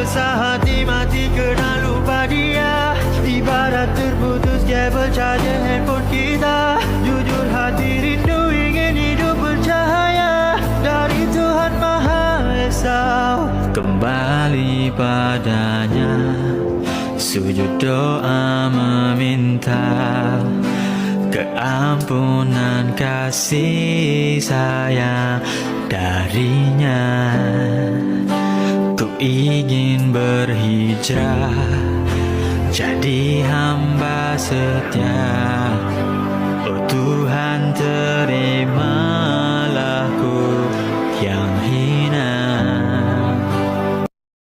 Rasa hati mati kena lupa dia, ibarat terputus kabel charger handphone kita. Jujur hati rindu ingin hidup bercahaya dari Tuhan Maha Esa. Kembali padanya, sujud doa meminta keampunan kasih sayang darinya. Ku ingin berhijrah jadi hamba setia. Oh Tuhan terima